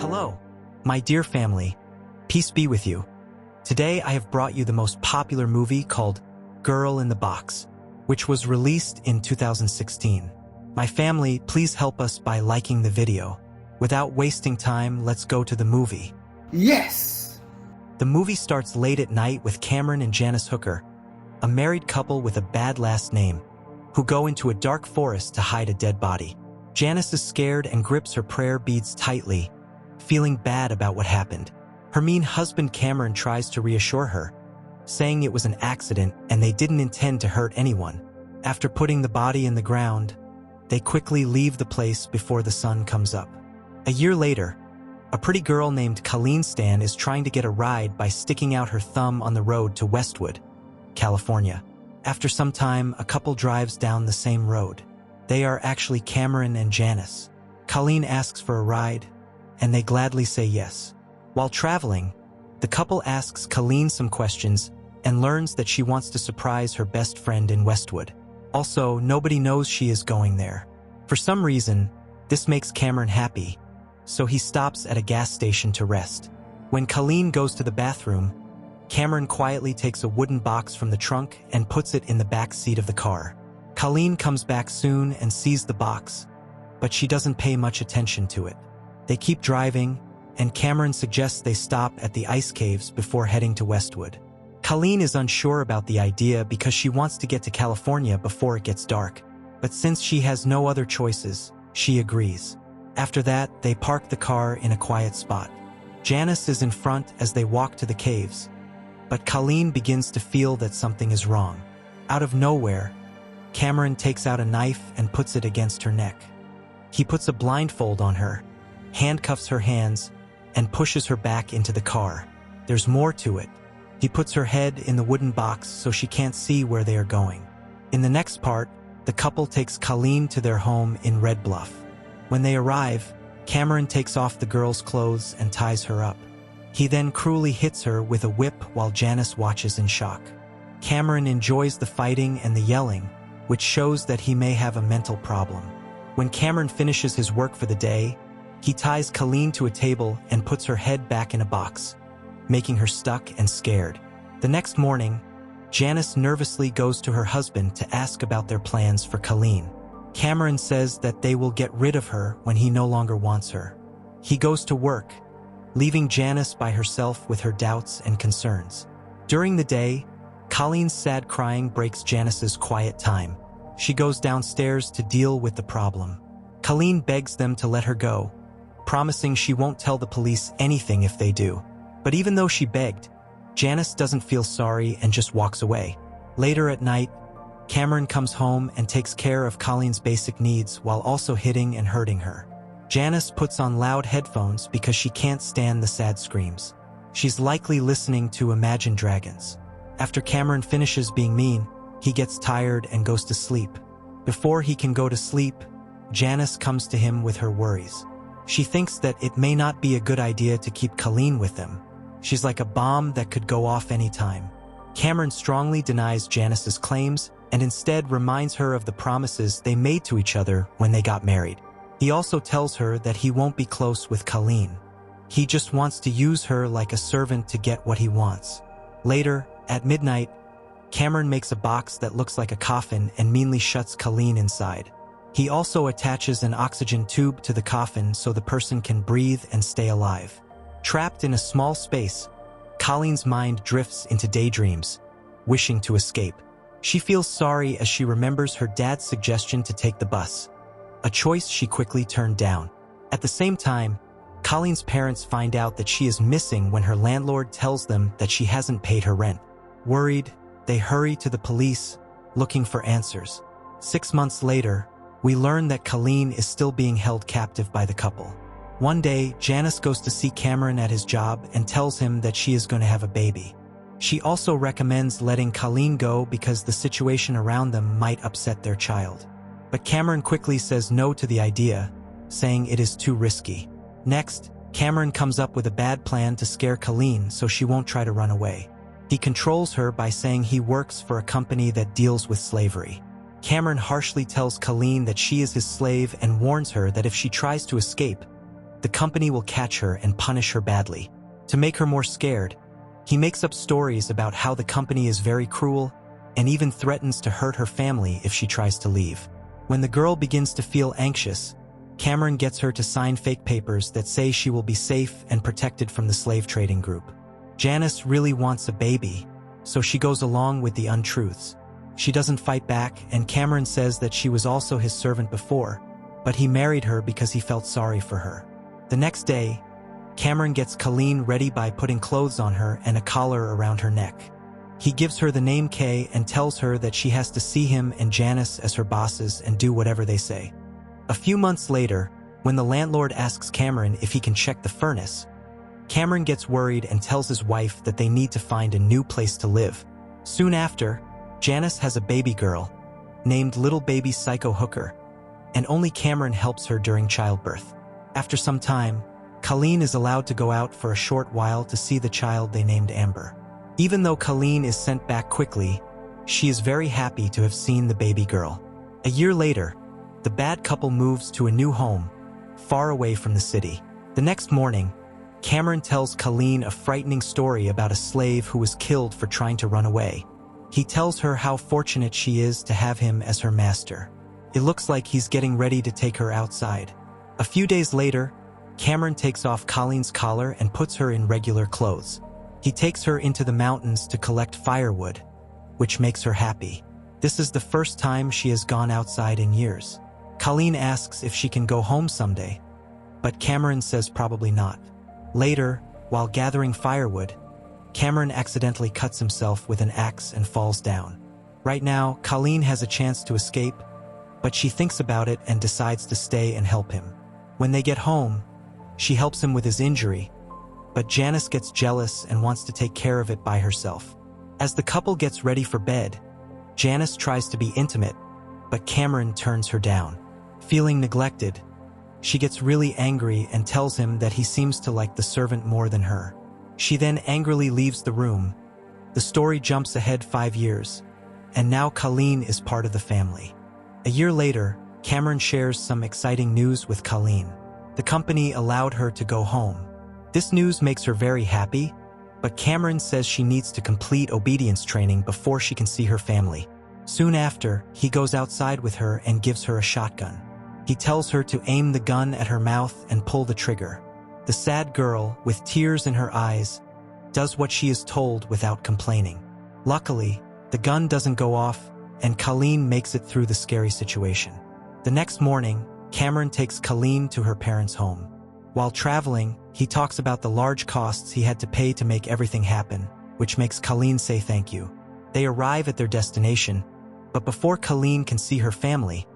Hello, my dear family. Peace be with you. Today I have brought you the most popular movie called Girl in the Box, which was released in 2016. My family, please help us by liking the video. Without wasting time, let's go to the movie. Yes! The movie starts late at night with Cameron and Janice Hooker, a married couple with a bad last name, who go into a dark forest to hide a dead body. Janice is scared and grips her prayer beads tightly, feeling bad about what happened. Her mean husband Cameron tries to reassure her, saying it was an accident and they didn't intend to hurt anyone. After putting the body in the ground, they quickly leave the place before the sun comes up. A year later, a pretty girl named Colleen is trying to get a ride by sticking out her thumb on the road to Westwood, California. After some time, a couple drives down the same road. They are actually Cameron and Janice. Colleen asks for a ride, and they gladly say yes. While traveling, the couple asks Colleen some questions and learns that she wants to surprise her best friend in Westwood. Also, nobody knows she is going there. For some reason, this makes Cameron happy, so he stops at a gas station to rest. When Colleen goes to the bathroom, Cameron quietly takes a wooden box from the trunk and puts it in the back seat of the car. Colleen comes back soon and sees the box, but she doesn't pay much attention to it. They keep driving, and Cameron suggests they stop at the ice caves before heading to Westwood. Colleen is unsure about the idea because she wants to get to California before it gets dark, but since she has no other choices, she agrees. After that, they park the car in a quiet spot. Janice is in front as they walk to the caves, but Colleen begins to feel that something is wrong. Out of nowhere, Cameron takes out a knife and puts it against her neck. He puts a blindfold on her, handcuffs her hands, and pushes her back into the car. There's more to it. He puts her head in the wooden box so she can't see where they are going. In the next part, the couple takes Colleen to their home in Red Bluff. When they arrive, Cameron takes off the girl's clothes and ties her up. He then cruelly hits her with a whip while Janice watches in shock. Cameron enjoys the fighting and the yelling, which shows that he may have a mental problem. When Cameron finishes his work for the day, he ties Colleen to a table and puts her head back in a box, making her stuck and scared. The next morning, Janice nervously goes to her husband to ask about their plans for Colleen. Cameron says that they will get rid of her when he no longer wants her. He goes to work, leaving Janice by herself with her doubts and concerns. During the day, Colleen's sad crying breaks Janice's quiet time. She goes downstairs to deal with the problem. Colleen begs them to let her go, promising she won't tell the police anything if they do. But even though she begged, Janice doesn't feel sorry and just walks away. Later at night, Cameron comes home and takes care of Colleen's basic needs while also hitting and hurting her. Janice puts on loud headphones because she can't stand the sad screams. She's likely listening to Imagine Dragons. After Cameron finishes being mean, he gets tired and goes to sleep. Before he can go to sleep, Janice comes to him with her worries. She thinks that it may not be a good idea to keep Colleen with them. She's like a bomb that could go off anytime. Cameron strongly denies Janice's claims and instead reminds her of the promises they made to each other when they got married. He also tells her that he won't be close with Colleen. He just wants to use her like a servant to get what he wants. Later, at midnight, Cameron makes a box that looks like a coffin and meanly shuts Colleen inside. He also attaches an oxygen tube to the coffin so the person can breathe and stay alive. Trapped in a small space, Colleen's mind drifts into daydreams, wishing to escape. She feels sorry as she remembers her dad's suggestion to take the bus, a choice she quickly turned down. At the same time, Colleen's parents find out that she is missing when her landlord tells them that she hasn't paid her rent. Worried, they hurry to the police, looking for answers. 6 months later, we learn that Colleen is still being held captive by the couple. One day, Janice goes to see Cameron at his job and tells him that she is going to have a baby. She also recommends letting Colleen go because the situation around them might upset their child. But Cameron quickly says no to the idea, saying it is too risky. Next, Cameron comes up with a bad plan to scare Colleen so she won't try to run away. He controls her by saying he works for a company that deals with slavery. Cameron harshly tells Colleen that she is his slave and warns her that if she tries to escape, the company will catch her and punish her badly. To make her more scared, he makes up stories about how the company is very cruel and even threatens to hurt her family if she tries to leave. When the girl begins to feel anxious, Cameron gets her to sign fake papers that say she will be safe and protected from the slave trading group. Janice really wants a baby, so she goes along with the untruths. She doesn't fight back, and Cameron says that she was also his servant before, but he married her because he felt sorry for her. The next day, Cameron gets Colleen ready by putting clothes on her and a collar around her neck. He gives her the name Kay and tells her that she has to see him and Janice as her bosses and do whatever they say. A few months later, when the landlord asks Cameron if he can check the furnace, Cameron gets worried and tells his wife that they need to find a new place to live. Soon after, Janice has a baby girl, named Little Baby Psycho Hooker, and only Cameron helps her during childbirth. After some time, Colleen is allowed to go out for a short while to see the child they named Amber. Even though Colleen is sent back quickly, she is very happy to have seen the baby girl. A year later, the bad couple moves to a new home, far away from the city. The next morning, Cameron tells Colleen a frightening story about a slave who was killed for trying to run away. He tells her how fortunate she is to have him as her master. It looks like he's getting ready to take her outside. A few days later, Cameron takes off Colleen's collar and puts her in regular clothes. He takes her into the mountains to collect firewood, which makes her happy. This is the first time she has gone outside in years. Colleen asks if she can go home someday, but Cameron says probably not. Later, while gathering firewood, Cameron accidentally cuts himself with an axe and falls down. Right now, Colleen has a chance to escape, but she thinks about it and decides to stay and help him. When they get home, she helps him with his injury, but Janice gets jealous and wants to take care of it by herself. As the couple gets ready for bed, Janice tries to be intimate, but Cameron turns her down. Feeling neglected, she gets really angry and tells him that he seems to like the servant more than her. She then angrily leaves the room. The story jumps ahead 5 years, and now Colleen is part of the family. A year later, Cameron shares some exciting news with Colleen. The company allowed her to go home. This news makes her very happy, but Cameron says she needs to complete obedience training before she can see her family. Soon after, he goes outside with her and gives her a shotgun. He tells her to aim the gun at her mouth and pull the trigger. The sad girl, with tears in her eyes, does what she is told without complaining. Luckily, the gun doesn't go off, and Colleen makes it through the scary situation. The next morning, Cameron takes Colleen to her parents' home. While traveling, he talks about the large costs he had to pay to make everything happen, which makes Colleen say thank you. They arrive at their destination, but before Colleen can see her family,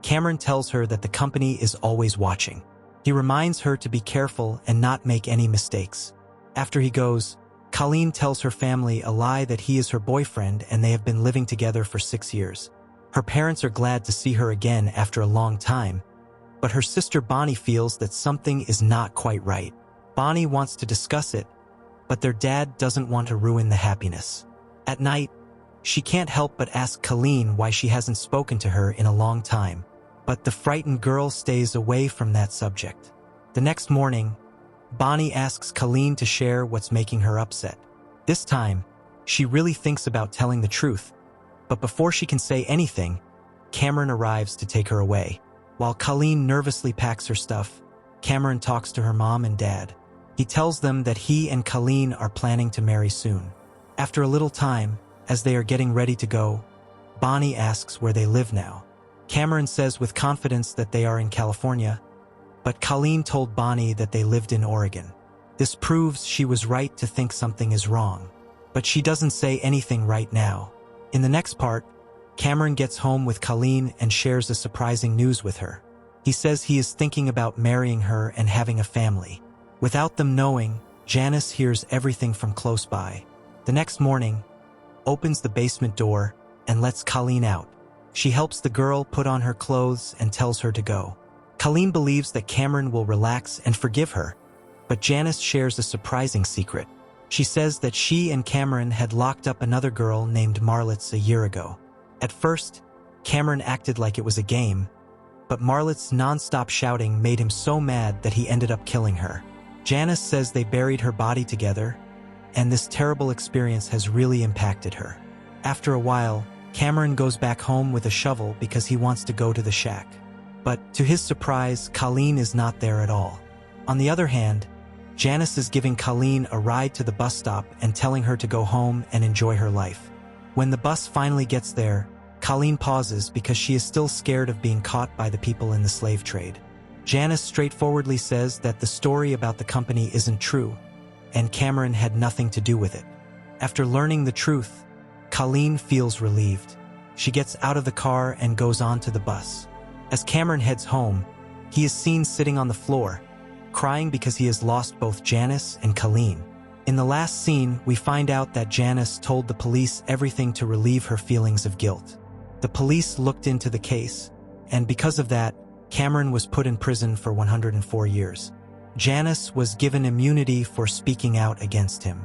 Cameron tells her that the company is always watching. He reminds her to be careful and not make any mistakes. After he goes, Colleen tells her family a lie that he is her boyfriend and they have been living together for 6 years. Her parents are glad to see her again after a long time, but her sister Bonnie feels that something is not quite right. Bonnie wants to discuss it, but their dad doesn't want to ruin the happiness. At night, she can't help but ask Colleen why she hasn't spoken to her in a long time, but the frightened girl stays away from that subject. The next morning, Bonnie asks Colleen to share what's making her upset. This time, she really thinks about telling the truth, but before she can say anything, Cameron arrives to take her away. While Colleen nervously packs her stuff, Cameron talks to her mom and dad. He tells them that he and Colleen are planning to marry soon. After a little time, as they are getting ready to go, Bonnie asks where they live now. Cameron says with confidence that they are in California, but Colleen told Bonnie that they lived in Oregon. This proves she was right to think something is wrong, but she doesn't say anything right now. In the next part, Cameron gets home with Colleen and shares a surprising news with her. He says he is thinking about marrying her and having a family. Without them knowing, Janice hears everything from close by. The next morning, opens the basement door and lets Colleen out. She helps the girl put on her clothes and tells her to go. Colleen believes that Cameron will relax and forgive her, but Janice shares a surprising secret. She says that she and Cameron had locked up another girl named Marlitz a year ago. At first, Cameron acted like it was a game, but Marlot's non-stop shouting made him so mad that he ended up killing her. Janice says they buried her body together, and this terrible experience has really impacted her. After a while, Cameron goes back home with a shovel because he wants to go to the shack. But to his surprise, Colleen is not there at all. On the other hand, Janice is giving Colleen a ride to the bus stop and telling her to go home and enjoy her life. When the bus finally gets there, Colleen pauses because she is still scared of being caught by the people in the slave trade. Janice straightforwardly says that the story about the company isn't true, and Cameron had nothing to do with it. After learning the truth, Colleen feels relieved. She gets out of the car and goes on to the bus. As Cameron heads home, he is seen sitting on the floor, crying because he has lost both Janice and Colleen. In the last scene, we find out that Janice told the police everything to relieve her feelings of guilt. The police looked into the case, and because of that, Cameron was put in prison for 104 years. Janice was given immunity for speaking out against him.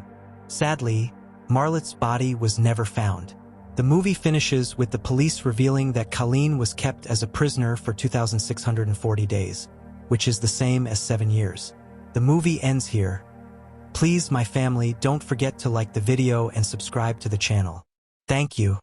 Sadly, Marlot's body was never found. The movie finishes with the police revealing that Colleen was kept as a prisoner for 2,640 days, which is the same as 7 years. The movie ends here. Please, my family, don't forget to like the video and subscribe to the channel. Thank you.